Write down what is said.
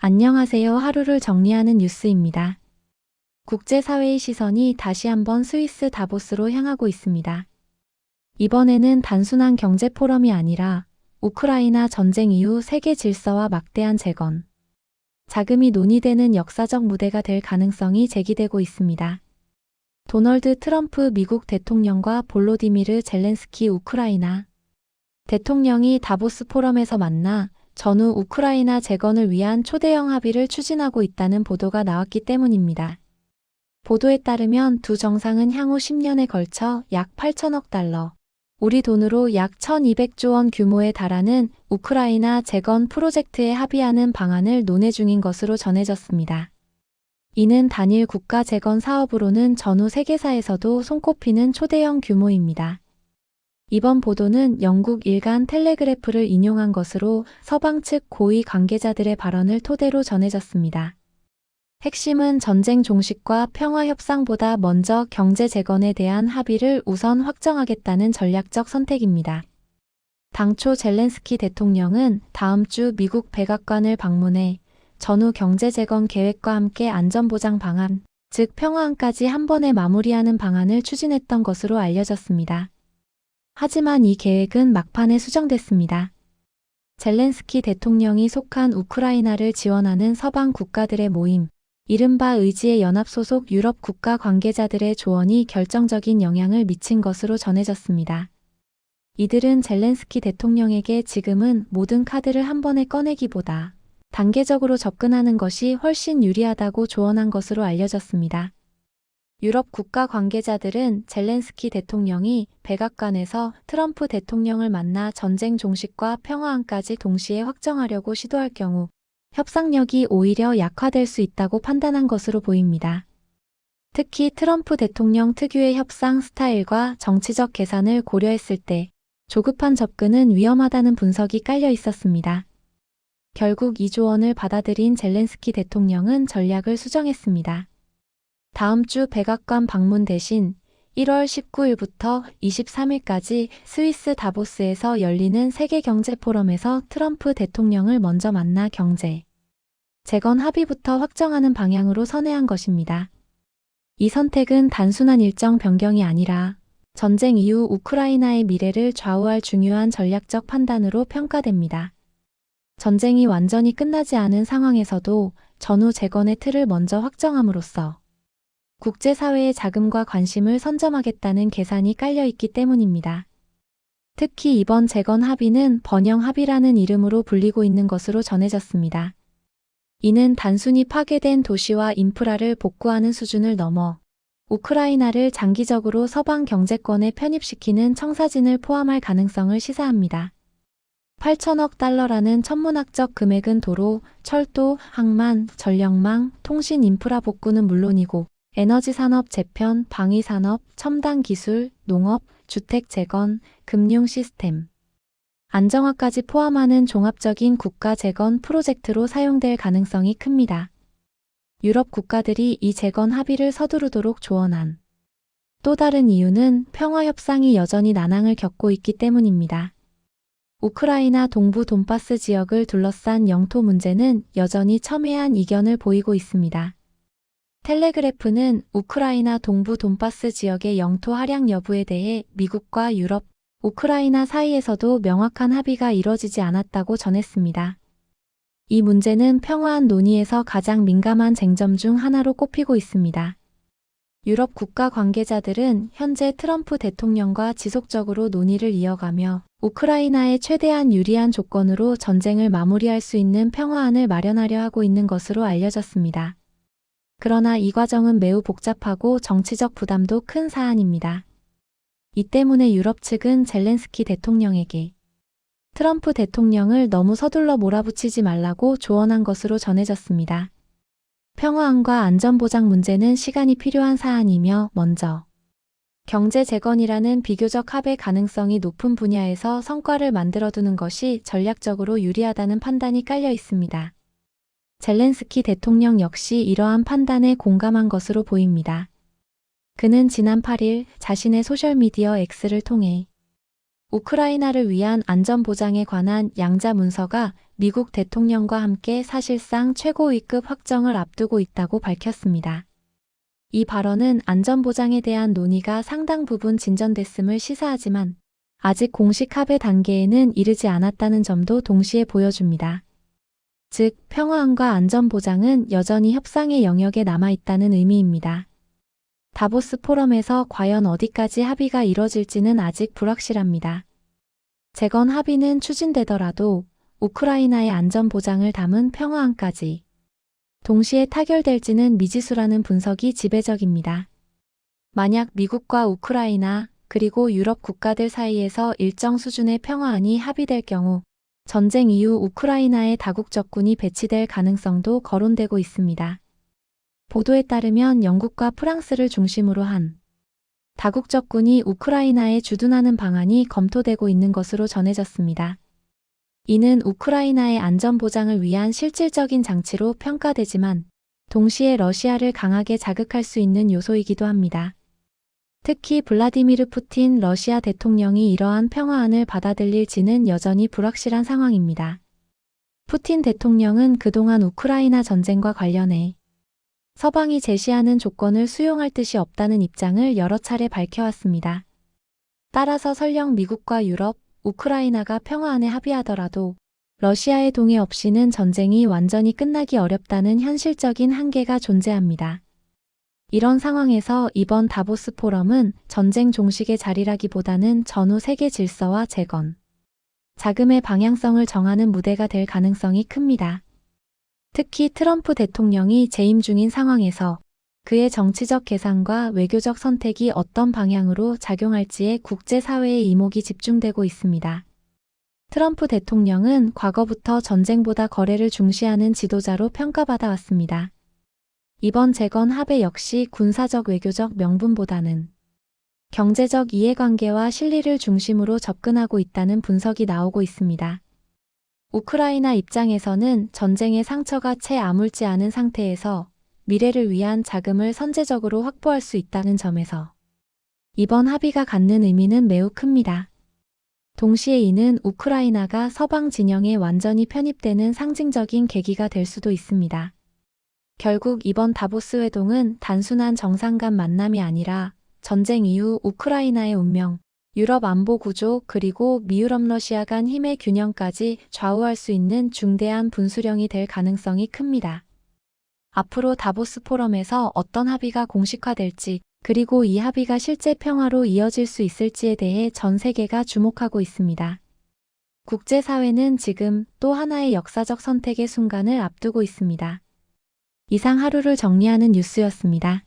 안녕하세요. 하루를 정리하는 뉴스입니다. 국제사회의 시선이 다시 한번 스위스 다보스로 향하고 있습니다. 이번에는 단순한 경제 포럼이 아니라 우크라이나 전쟁 이후 세계 질서와 막대한 재건, 자금이 논의되는 역사적 무대가 될 가능성이 제기되고 있습니다. 도널드 트럼프 미국 대통령과 볼로디미르 젤렌스키 우크라이나 대통령이 다보스 포럼에서 만나 전후 우크라이나 재건을 위한 초대형 합의를 추진하고 있다는 보도가 나왔기 때문입니다. 보도에 따르면 두 정상은 향후 10년에 걸쳐 약 8천억 달러, 우리 돈으로 약 1200조 원 규모에 달하는 우크라이나 재건 프로젝트에 합의하는 방안을 논의 중인 것으로 전해졌습니다. 이는 단일 국가 재건 사업으로는 전후 세계사에서도 손꼽히는 초대형 규모입니다. 이번 보도는 영국 일간 텔레그래프를 인용한 것으로 서방 측 고위 관계자들의 발언을 토대로 전해졌습니다. 핵심은 전쟁 종식과 평화 협상보다 먼저 경제 재건에 대한 합의를 우선 확정하겠다는 전략적 선택입니다. 당초 젤렌스키 대통령은 다음 주 미국 백악관을 방문해 전후 경제 재건 계획과 함께 안전보장 방안, 즉 평화안까지 한 번에 마무리하는 방안을 추진했던 것으로 알려졌습니다. 하지만 이 계획은 막판에 수정됐습니다. 젤렌스키 대통령이 속한 우크라이나를 지원하는 서방 국가들의 모임, 이른바 의지의 연합 소속 유럽 국가 관계자들의 조언이 결정적인 영향을 미친 것으로 전해졌습니다. 이들은 젤렌스키 대통령에게 지금은 모든 카드를 한 번에 꺼내기보다 단계적으로 접근하는 것이 훨씬 유리하다고 조언한 것으로 알려졌습니다. 유럽 국가 관계자들은 젤렌스키 대통령이 백악관에서 트럼프 대통령을 만나 전쟁 종식과 평화안까지 동시에 확정하려고 시도할 경우 협상력이 오히려 약화될 수 있다고 판단한 것으로 보입니다. 특히 트럼프 대통령 특유의 협상 스타일과 정치적 계산을 고려했을 때 조급한 접근은 위험하다는 분석이 깔려 있었습니다. 결국 이 조언을 받아들인 젤렌스키 대통령은 전략을 수정했습니다. 다음 주 백악관 방문 대신 1월 19일부터 23일까지 스위스 다보스에서 열리는 세계경제 포럼에서 트럼프 대통령을 먼저 만나 경제, 재건 합의부터 확정하는 방향으로 선회한 것입니다. 이 선택은 단순한 일정 변경이 아니라 전쟁 이후 우크라이나의 미래를 좌우할 중요한 전략적 판단으로 평가됩니다. 전쟁이 완전히 끝나지 않은 상황에서도 전후 재건의 틀을 먼저 확정함으로써 국제사회의 자금과 관심을 선점하겠다는 계산이 깔려 있기 때문입니다. 특히 이번 재건 합의는 번영 합의라는 이름으로 불리고 있는 것으로 전해졌습니다. 이는 단순히 파괴된 도시와 인프라를 복구하는 수준을 넘어 우크라이나를 장기적으로 서방 경제권에 편입시키는 청사진을 포함할 가능성을 시사합니다. 8천억 달러라는 천문학적 금액은 도로, 철도, 항만, 전력망, 통신 인프라 복구는 물론이고 에너지 산업 재편, 방위 산업, 첨단 기술, 농업, 주택 재건, 금융 시스템, 안정화까지 포함하는 종합적인 국가 재건 프로젝트로 사용될 가능성이 큽니다. 유럽 국가들이 이 재건 합의를 서두르도록 조언한 또 다른 이유는 평화 협상이 여전히 난항을 겪고 있기 때문입니다. 우크라이나 동부 돈바스 지역을 둘러싼 영토 문제는 여전히 첨예한 이견을 보이고 있습니다. 텔레그래프는 우크라이나 동부 돈바스 지역의 영토 할약 여부에 대해 미국과 유럽, 우크라이나 사이에서도 명확한 합의가 이뤄지지 않았다고 전했습니다. 이 문제는 평화한 논의에서 가장 민감한 쟁점 중 하나로 꼽히고 있습니다. 유럽 국가 관계자들은 현재 트럼프 대통령과 지속적으로 논의를 이어가며 우크라이나의 최대한 유리한 조건으로 전쟁을 마무리할 수 있는 평화안을 마련하려 하고 있는 것으로 알려졌습니다. 그러나 이 과정은 매우 복잡하고 정치적 부담도 큰 사안입니다. 이 때문에 유럽 측은 젤렌스키 대통령에게 트럼프 대통령을 너무 서둘러 몰아붙이지 말라고 조언한 것으로 전해졌습니다. 평화안과 안전보장 문제는 시간이 필요한 사안이며 먼저 경제 재건이라는 비교적 합의 가능성이 높은 분야에서 성과를 만들어두는 것이 전략적으로 유리하다는 판단이 깔려 있습니다. 젤렌스키 대통령 역시 이러한 판단에 공감한 것으로 보입니다. 그는 지난 8일 자신의 소셜미디어 X를 통해 우크라이나를 위한 안전보장에 관한 양자 문서가 미국 대통령과 함께 사실상 최고위급 확정을 앞두고 있다고 밝혔습니다. 이 발언은 안전보장에 대한 논의가 상당 부분 진전됐음을 시사하지만 아직 공식 합의 단계에는 이르지 않았다는 점도 동시에 보여줍니다. 즉, 평화안과 안전보장은 여전히 협상의 영역에 남아있다는 의미입니다. 다보스 포럼에서 과연 어디까지 합의가 이뤄질지는 아직 불확실합니다. 재건 합의는 추진되더라도 우크라이나의 안전보장을 담은 평화안까지 동시에 타결될지는 미지수라는 분석이 지배적입니다. 만약 미국과 우크라이나 그리고 유럽 국가들 사이에서 일정 수준의 평화안이 합의될 경우 전쟁 이후 우크라이나에 다국적군이 배치될 가능성도 거론되고 있습니다. 보도에 따르면 영국과 프랑스를 중심으로 한 다국적군이 우크라이나에 주둔하는 방안이 검토되고 있는 것으로 전해졌습니다. 이는 우크라이나의 안전보장을 위한 실질적인 장치로 평가되지만 동시에 러시아를 강하게 자극할 수 있는 요소이기도 합니다. 특히 블라디미르 푸틴 러시아 대통령이 이러한 평화안을 받아들일지는 여전히 불확실한 상황입니다. 푸틴 대통령은 그동안 우크라이나 전쟁과 관련해 서방이 제시하는 조건을 수용할 뜻이 없다는 입장을 여러 차례 밝혀왔습니다. 따라서 설령 미국과 유럽, 우크라이나가 평화안에 합의하더라도 러시아의 동의 없이는 전쟁이 완전히 끝나기 어렵다는 현실적인 한계가 존재합니다. 이런 상황에서 이번 다보스 포럼은 전쟁 종식의 자리라기보다는 전후 세계 질서와 재건, 자금의 방향성을 정하는 무대가 될 가능성이 큽니다. 특히 트럼프 대통령이 재임 중인 상황에서 그의 정치적 계산과 외교적 선택이 어떤 방향으로 작용할지에 국제사회의 이목이 집중되고 있습니다. 트럼프 대통령은 과거부터 전쟁보다 거래를 중시하는 지도자로 평가받아 왔습니다. 이번 재건 합의 역시 군사적 외교적 명분보다는 경제적 이해관계와 실리를 중심으로 접근하고 있다는 분석이 나오고 있습니다. 우크라이나 입장에서는 전쟁의 상처가 채 아물지 않은 상태에서 미래를 위한 자금을 선제적으로 확보할 수 있다는 점에서 이번 합의가 갖는 의미는 매우 큽니다. 동시에 이는 우크라이나가 서방 진영에 완전히 편입되는 상징적인 계기가 될 수도 있습니다. 결국 이번 다보스 회동은 단순한 정상 간 만남이 아니라 전쟁 이후 우크라이나의 운명, 유럽 안보 구조 그리고 미유럽 러시아 간 힘의 균형까지 좌우할 수 있는 중대한 분수령이 될 가능성이 큽니다. 앞으로 다보스 포럼에서 어떤 합의가 공식화될지 그리고 이 합의가 실제 평화로 이어질 수 있을지에 대해 전 세계가 주목하고 있습니다. 국제사회는 지금 또 하나의 역사적 선택의 순간을 앞두고 있습니다. 이상 하루를 정리하는 뉴스였습니다.